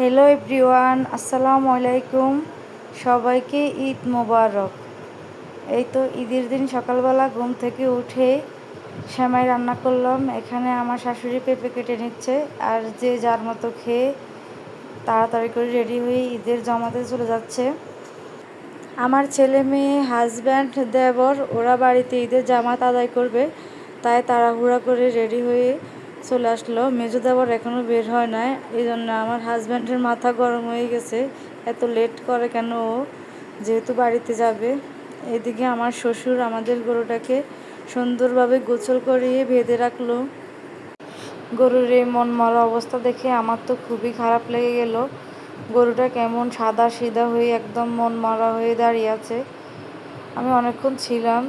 Hello everyone, আসসালামু আলাইকুম। সবাইকে ঈদ মোবারক। এই তো ঈদের দিন সকালবেলা ঘুম থেকে উঠে সেমাই রান্না করলাম। এখানে আমার শাশুড়ি পেঁপে কেটে নিচ্ছে, আর যে যার মতো খেয়ে তাড়াতাড়ি করে রেডি হয়ে ঈদের জামাতে চলে যাচ্ছে। আমার ছেলে মেয়ে, হাজব্যান্ড, দেবর ওরা বাড়িতে ঈদের জামাত আদায় করবে, তাই তাড়াহুড়া করে রেডি হয়ে চলে আসলো। মেজো দেবর এখনও বের হয় নাই, এই জন্য আমার হাজব্যান্ডের মাথা গরম হয়ে গেছে, এত লেট করে কেন ও, যেহেতু বাড়িতে যাবে। এদিকে আমার শ্বশুর আমাদের গরুটাকে সুন্দরভাবে গোসল করিয়ে বেঁধে রাখলো। গরুর এই মন মারা অবস্থা দেখে আমার তো খুবই খারাপ লেগে গেল। গরুটা কেমন সাদা সিধা হয়ে একদম মন মারা হয়ে দাঁড়িয়ে আছে। আমি অনেকক্ষণ ছিলাম,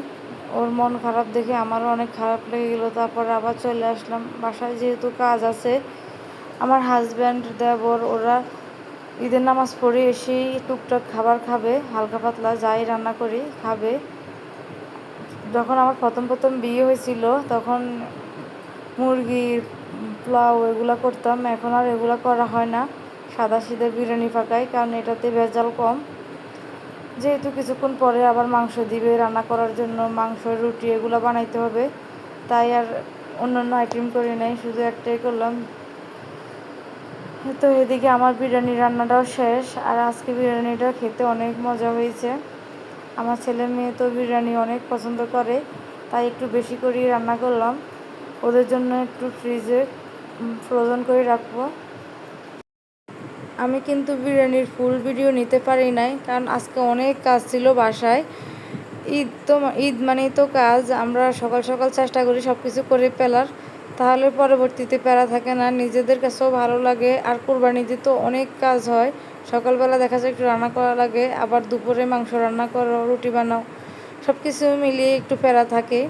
ওর মন খারাপ দেখে আমারও অনেক খারাপ লেগে গেলো। তারপর আবার চলে আসলাম বাসায়, যেহেতু কাজ আছে। আমার হাজব্যান্ড, দেবর ওরা ঈদের নামাজ পড়ে এসেই টুকটাক খাবার খাবে, হালকা পাতলা যাই রান্না করি খাবে। যখন আমার প্রথম প্রথম বিয়ে হয়েছিল তখন মুরগির পোলাও এগুলো করতাম, এখন আর এগুলো করা হয় না। সাদা সিধা বিরিয়ানি পাকাই, কারণ এটাতে ভেজাল কম। যেহেতু কিছুক্ষণ পরে আবার মাংস দিবে রান্না করার জন্য, মাংস, রুটি এগুলো বানাইতে হবে, তাই আর অন্যান্য আইটেম করি নাই, শুধু একটাই করলাম। তো এদিকে আমার বিরিয়ানি রান্নাটাও শেষ, আর আজকে বিরিয়ানিটা খেতে অনেক মজা হয়েছে। আমার ছেলে মেয়ে তো বিরিয়ানি অনেক পছন্দ করে, তাই একটু বেশি করেই রান্না করলাম। ওদের জন্য একটু ফ্রিজে ফ্রোজেন করে রাখবো। আমি কিন্তু বিরিয়ানির ফুল ভিডিও নিতে পারি নাই, কারণ আজকে অনেক কাজ ছিল বাসায়। ঈদ মানেই তো কাজ, আমরা সকাল সকাল চেষ্টা করি সব কিছু করে ফেলার, তাহলে পরবর্তীতে প্যারা থাকে না, নিজেদের কাছেও ভালো লাগে। আর কোরবানিতে তো অনেক কাজ হয়, সকালবেলা দেখা যায় একটু রান্না করা লাগে, আবার দুপুরে মাংস রান্না করো, রুটি বানাও, সব কিছু মিলিয়ে একটু প্যারা থাকে।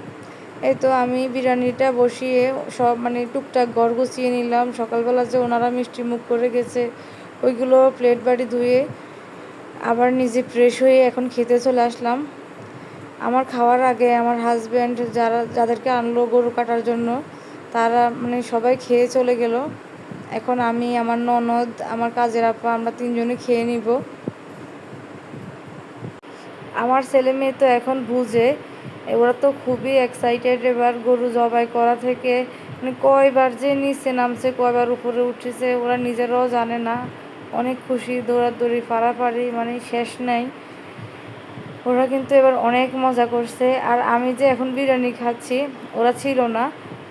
এই তো আমি বিরিয়ানিটা বসিয়ে সব টুকটাক ঘর গুছিয়ে নিলাম। সকালবেলা যে ওনারা মিষ্টি মুখ করে গেছে, ওইগুলো প্লেট বাটি ধুয়ে আবার নিজে ফ্রেশ হয়ে এখন খেতে চলে আসলাম। আমার খাওয়ার আগে আমার হাজব্যান্ড যাদেরকে আনলো গরু কাটার জন্য, তারা সবাই খেয়ে চলে গেল। এখন আমি, আমার ননদ, আমার কাজের আপা, আমরা তিনজনে খেয়ে নিব। আমার ছেলে মেয়ে তো এখন বুঝে, ওরা তো খুবই এক্সাইটেড এবার গরু জবাই করা থেকে। কয়বার যে নিচে নামছে, কয়বার উপরে উঠেছে ওরা নিজেরাও জানে না। অনেক খুশি, দৌড়াদৌড়ি, পাড়াপাড়ি, শেষ নাই। ওরা কিন্তু এবার অনেক মজা করছে। আর আমি যে এখন বিরিয়ানি খাচ্ছি, ওরা ছিল না,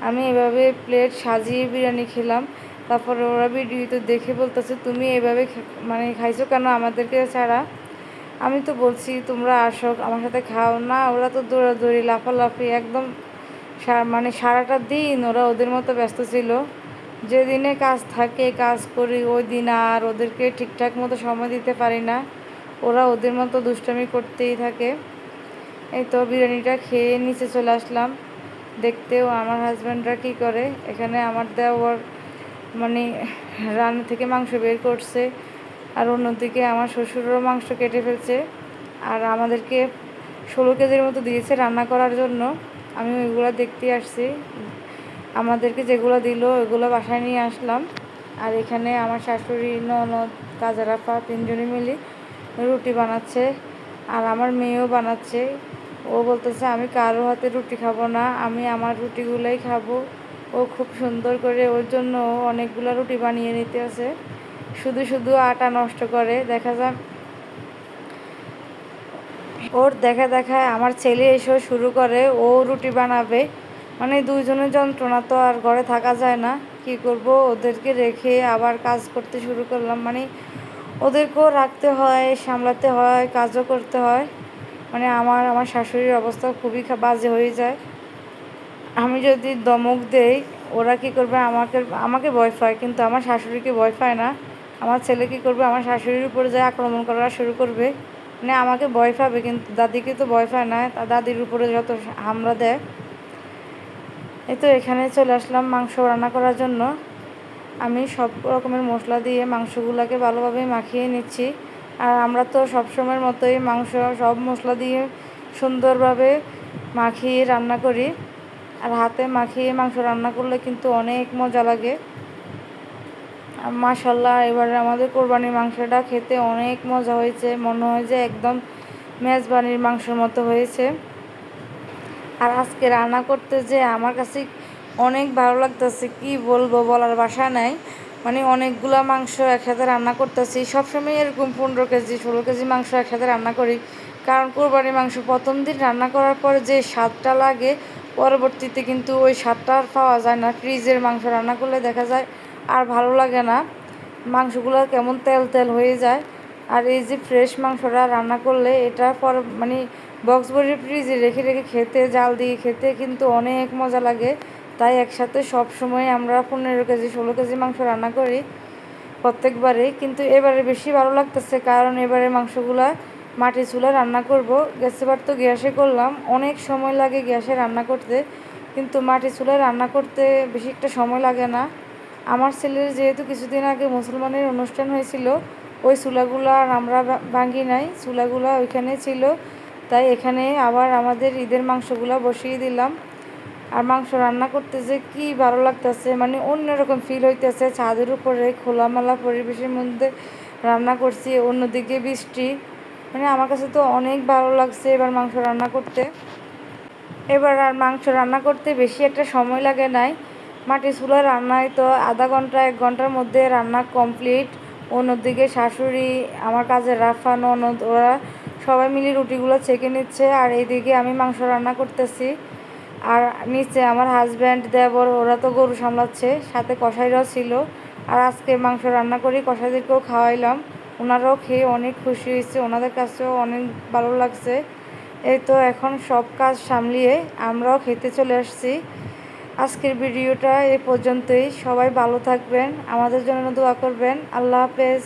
আমি এভাবে প্লেট সাজিয়ে বিরিয়ানি খেলাম। তারপরে ওরা ভিডিওতে দেখে বলতেছে, তুমি এভাবে খাইছো কেন আমাদেরকে ছাড়া? আমি তো বলছি তোমরা আসো আমার সাথে খাও না, ওরা তো দৌড়াদৌড়ি, লাফালাফি একদম সারাটা দিন ওরা ওদের মতো ব্যস্ত ছিল। যেদিনে কাজ থাকে কাজ করি, ওই দিন আর ওদেরকে ঠিকঠাক মতো সময় দিতে পারি না, ওরা ওদের মতো দুষ্টামি করতেই থাকে। এই তো বিরিয়ানিটা খেয়ে নিচে চলে আসলাম। দেখতেও আমার হাজব্যান্ডরা কী করে, এখানে আমার দেওয়ার রান্না থেকে মাংস বের করছে, আর অন্যদিকে আমার শ্বশুরও মাংস কেটে ফেলছে। আর আমাদেরকে 16 কেজির মতো দিয়েছে রান্না করার জন্য। আমি ওইগুলো দেখতে আসছি, আমাদেরকে যেগুলো দিল ওইগুলো বাসায় নিয়ে আসলাম। আর এখানে আমার শাশুড়ি, ননদ, কাজের আপা তিনজনে মিলে রুটি বানাচ্ছে, আর আমার মেয়েও বানাচ্ছে। ও বলতেছে আমি কারো হাতে রুটি খাবো না, আমি আমার রুটিগুলোই খাবো। ও খুব সুন্দর করে ওর জন্য অনেকগুলো রুটি বানিয়ে নিতে আছে, শুধু শুধু আটা নষ্ট করে। দেখা যায় ওর দেখা দেখায় আমার ছেলে এসেও শুরু করে, ও রুটি বানাবে। দুইজনের যন্ত্রণা তো আর ঘরে থাকা যায় না, কি করব, ওদেরকে রেখে আবার কাজ করতে শুরু করলাম। ওদেরকেও রাখতে হয়, সামলাতে হয়, কাজও করতে হয়। আমার শাশুড়ির অবস্থা খুবই বাজে হয়ে যায়। আমি যদি ধমক দেই, ওরা কী করবে, আমাকে ভয় পায়, কিন্তু আমার শাশুড়িকে ভয় পায় না। আমার ছেলে কী করবে, আমার শাশুড়ির উপরে যায় আক্রমণ করা শুরু করবে। আমাকে ভয় পাবে, কিন্তু দাদিকে তো ভয় পায় না, দাদির উপরে যত হামলা দেয়। এই তো এখানে চলে আসলাম মাংস রান্না করার জন্য। আমি সব রকমের মশলা দিয়ে মাংসগুলোকে ভালোভাবে মাখিয়ে নিচ্ছি। আর আমরা তো সবসময়ের মতোই মাংস সব মশলা দিয়ে সুন্দরভাবে মাখিয়ে রান্না করি। আর হাতে মাখিয়ে মাংস রান্না করলে কিন্তু অনেক মজা লাগে। মাশাল্লাহ এবারে আমাদের কোরবানির মাংসটা খেতে অনেক মজা হয়েছে, মনে হয় যে একদম মেজবানির মাংসের মতো হয়েছে। আর আজকে রান্না করতে যে আমার কাছে অনেক ভালো লাগতেছে, কি বলবো, বলার ভাষা নাই। মানে অনেকগুলা মাংস একসাথে রান্না করতেছি, সবসময় এরকম 15 কেজি 16 কেজি মাংস একসাথে রান্না করি। কারণ কোরবানির মাংস প্রথম দিন রান্না করার পরে যে স্বাদটা লাগে, পরবর্তীতে কিন্তু ওই স্বাদটা আর পাওয়া যায় না। ফ্রিজের মাংস রান্না করলে দেখা যায় আর ভালো লাগে না, মাংসগুলো কেমন তেল তেল হয়ে যায়। আর এই যে ফ্রেশ মাংসটা রান্না করলে এটা পর মানে বক্স ভরে ফ্রিজে রেখে রেখে খেতে, জাল দিয়ে খেতে কিন্তু অনেক মজা লাগে। তাই একসাথে সব সময় আমরা 15 কেজি 16 কেজি মাংস রান্না করি প্রত্যেকবারে। কিন্তু এবারে বেশি ভালো লাগতেছে, কারণ এবারে মাংসগুলা মাটির চুলায় রান্না করব। গ্যাসেবার তো গ্যাসে করলাম, অনেক সময় লাগে গ্যাসে রান্না করতে, কিন্তু মাটির চুলায় রান্না করতে বেশি একটা সময় লাগে না। আমার ছেলের যেহেতু কিছুদিন আগে মুসলমানের অনুষ্ঠান হয়েছিল, ওই চুলাগুলো আর আমরা ভাঙি নাই, চুলাগুলো ওইখানে ছিল। তাই এখানে আবার আমাদের ঈদের মাংসগুলো বসিয়ে দিলাম। আর মাংস রান্না করতে যে কি ভালো লাগতেছে, মানে অন্যরকম ফিল হইতেছে। ছাদের উপরে খোলামেলা পরিবেশের মধ্যে রান্না করছি, অন্যদিকে বৃষ্টি, মানে আমার কাছে তো অনেক ভালো লাগছে এবার মাংস রান্না করতে। এবার আর মাংস রান্না করতে বেশি একটা সময় লাগে নাই। মাটির চুলায় রান্নায় তো আধা ঘন্টা 1 ঘন্টার মধ্যে রান্না কমপ্লিট। অন্যদিকে শাশুড়ি, আমার কাজের রাফা, ননদ, ওরা সবাই মিলে রুটিগুলো ছেঁকে নিচ্ছে, আর এইদিকে আমি মাংস রান্না করতেছি। আর নিচে আমার হাজব্যান্ড, দেবর, ওরা তো গরু সামলাচ্ছে, সাথে কসাইরাও ছিল। আর আজকে মাংস রান্না করি কসাইদেরকেও খাওয়াইলাম, ওনারাও খেয়ে অনেক খুশি হয়েছে, ওনাদের কাছেও অনেক ভালো লাগছে। এই তো এখন সব কাজ সামলিয়ে আমরাও খেতে চলে আসছি। আজকের ভিডিওটা এ পর্যন্তই। সবাই ভালো থাকবেন, আমাদের জন্য দোয়া করবেন। আল্লাহ হাফেজ।